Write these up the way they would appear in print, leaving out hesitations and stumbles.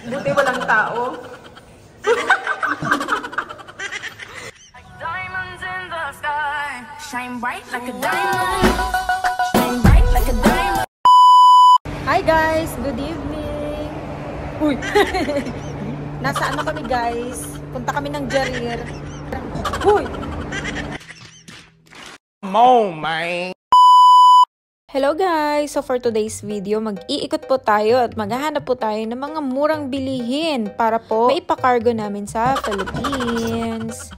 Buti walang tao. Diamonds in the sky, shine bright like a diamond. Shine bright like a diamond. Hi guys, good evening. Uy. Nasa ano kami guys? Punta kami ng Jarir. Uy. Oh my. Hello guys! So for today's video, mag-iikot po tayo at maghahanap po tayo ng mga murang bilihin para po maipakargo namin sa Philippines.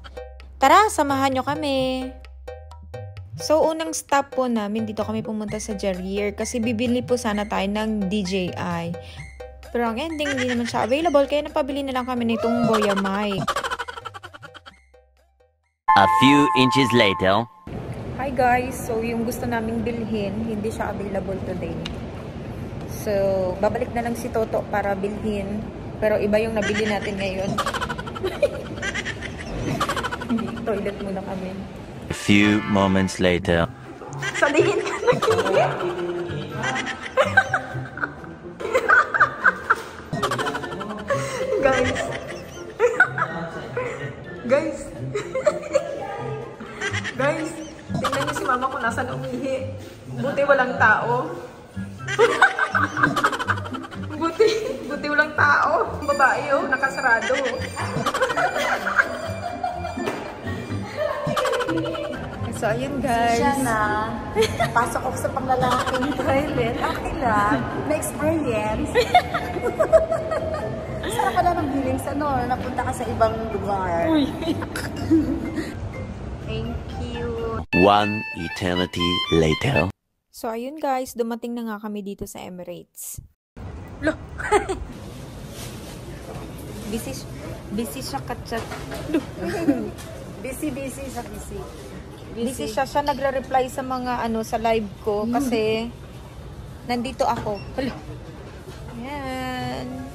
Tara, samahan nyo kami! So unang stop po namin, dito kami pumunta sa Jarir kasi bibili po sana tayo ng DJI. Pero ang ending, hindi naman siya available kaya napabili na lang kami nitong Boya mic. A few inches later. Hi guys! So yung gusto naming bilhin, hindi siya available today. So babalik na lang si Toto para bilhin. Pero iba yung nabili natin ngayon. Toilet muna kami. A few moments later. Salihin ka na hindi. Guys. Guys. Guys. Tingnan niyo si mama kung nasan umihi. Buti walang tao. Buti walang tao. Babae oh, nakasarado. So ayun guys. Siya na, pasok ako sa panglalaking toilet. Okay lang, na-experience. Sarap pala ng feelings, napunta ka sa ibang lugar. Uy. Thank you. One eternity later. So ayun guys, dumating na nga kami dito sa Emirates. Look. busy siya katchat. Busy sa busy. Busy siya nagre-reply sa mga sa live ko kasi nandito ako. Hello. Ayan.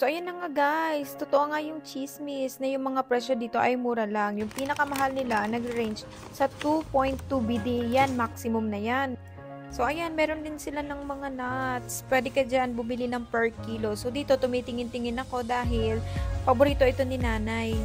So ayan na nga guys, totoo nga yung chismis na yung mga presyo dito ay mura lang. Yung pinakamahal nila nag-range sa 2.2 BD yan, maximum na yan. So ayan, meron din sila ng mga nuts. Pwede ka dyan bumili ng per kilo. So dito tumitingin-tingin ako dahil paborito ito ni nanay.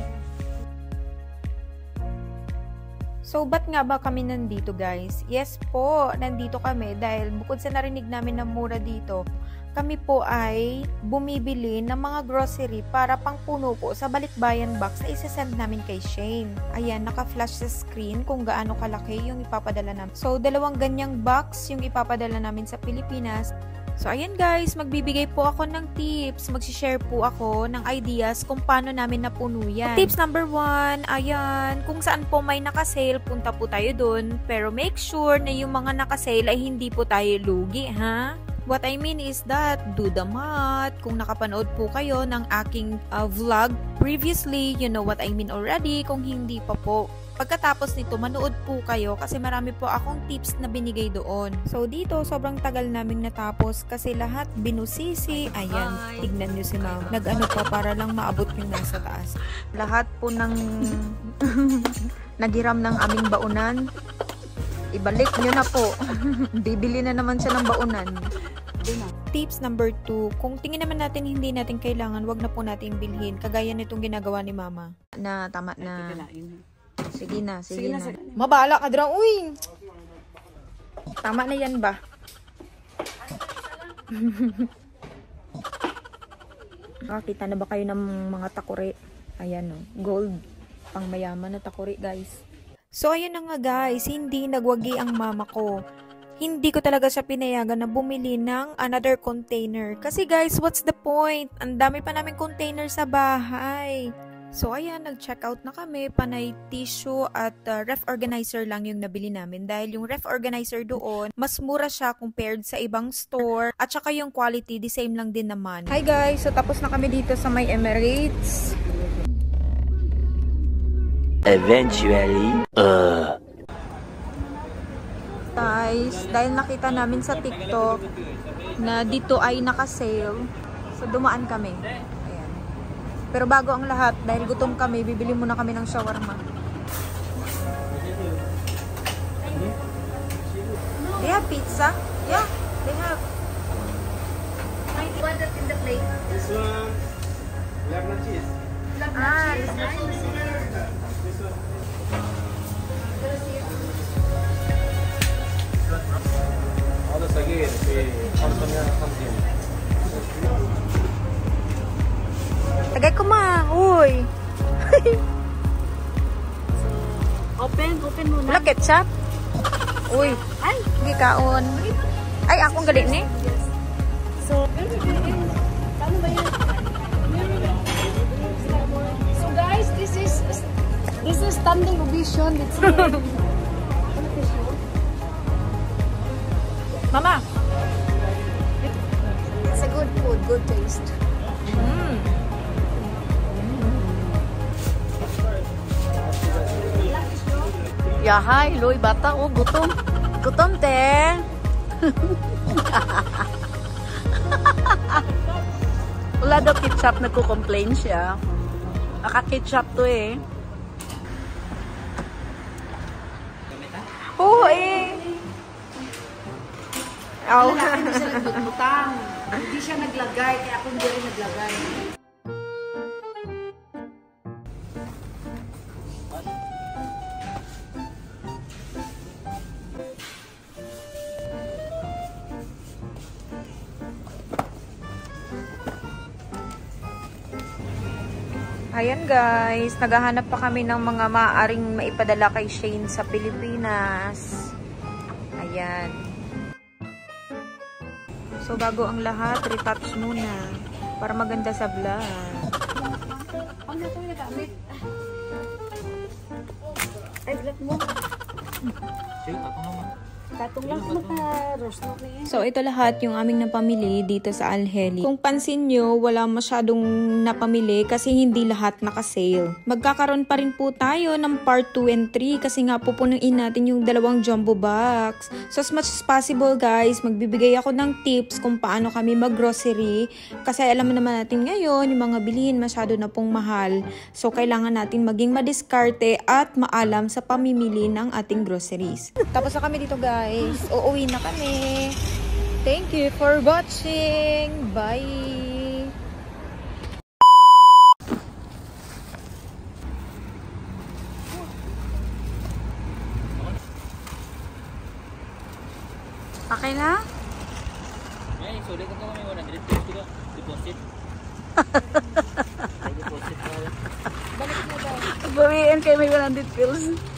So, ba't nga ba kami nandito guys? Yes po, nandito kami dahil bukod sa narinig namin na mura dito, kami po ay bumibili ng mga grocery para pangpuno po sa balikbayan box na isasend namin kay Shane. Ayan, naka-flash sa screen kung gaano kalaki yung ipapadala namin. So, 2 ganyang box yung ipapadala namin sa Pilipinas. So, ayan guys, magbibigay po ako ng tips. Mag-share po ako ng ideas kung paano namin napuno yan. Tips number 1, ayan, kung saan po may nakasale, punta po tayo dun. Pero make sure na yung mga nakasale ay hindi po tayo lugi, ha? What I mean is that, do the math. Kung nakapanood po kayo ng aking vlog previously, you know what I mean already. Kung hindi pa po, pagkatapos nito, manood po kayo kasi marami po akong tips na binigay doon. So, dito, sobrang tagal naming natapos kasi lahat binusisi. Ayan, tignan nyo si ma'am. Nag-ano pa para lang maabot yung nasa taas. Lahat po ng nagiram ng aming baunan, ibalik nyo na po. Bibili na naman siya ng baunan. Tips number 2, kung tingin naman natin hindi natin kailangan, wag na po natin bilhin. Kagaya nitong ginagawa ni mama. Na, tama na. Sige na. Mabala ka dran, uy! Tama na yan ba? Kita na ba kayo ng mga takore? Ayan o, gold. Pang mayaman na takore guys. So ayan na nga guys, hindi nagwagi ang mama ko. Hindi ko talaga siya pinayagan na bumili ng another container. Kasi guys, what's the point? Ang dami pa namin container sa bahay. So ayan, nag-check out na kami, panay tissue at ref organizer lang yung nabili namin dahil yung ref organizer doon, mas mura siya compared sa ibang store at saka yung quality, the same lang din naman. Hi guys, so tapos na kami dito sa may Emirates. Eventually, Guys, dahil nakita namin sa TikTok na dito ay naka-sale, so dumaan kami. Pero bago ang lahat, dahil gutom kami, bibili muna kami ng shawarma. They have pizza? Yeah, they have. Want that in the plate? This one. Tagay ko ma. Uy. Open muna. Wala ketchup. Uy. Ay, Hindi kaon. Ay, akong galit ni. so, paano ba yan? So guys, this is standing ovation. Let's see. Mama. It's a good food, good taste. Yahay, loy bata oh, gutom. Gutom te. Wala daw ketchup, nagko-complain siya. Naka-ketchup to eh. Oo eh. Aw. Hindi siya nagbutang. Hindi siya naglagay, kaya ako hindi rin naglagay. Ayan guys, naghahanap pa kami ng mga maaaring maipadala kay Shane sa Pilipinas. Ayan. So bago ang lahat, retouch muna para maganda sa vlog. Ang nato yung nagamit. Ay, vlog mo. Katong lang maka-roast no niya. So, ito lahat yung aming napamili dito sa Alheli. Kung pansin nyo, wala masyadong napamili kasi hindi lahat naka-sale. Magkakaroon pa rin po tayo ng part 2 and 3 kasi nga pupunuin natin yung dalawang jumbo box. So, as much as possible guys, magbibigay ako ng tips kung paano kami mag-grocery kasi alam naman natin ngayon, yung mga bilihin masyado na pong mahal. So, kailangan natin maging madiskarte at maalam sa pamimili ng ating groceries. Tapos na kami dito guys. Uuwi na kami. Thank you for watching. Bye! Okay na? Ay, sulit ko kami 100 pesos ko deposit. Bawiin kayo may 100 pills.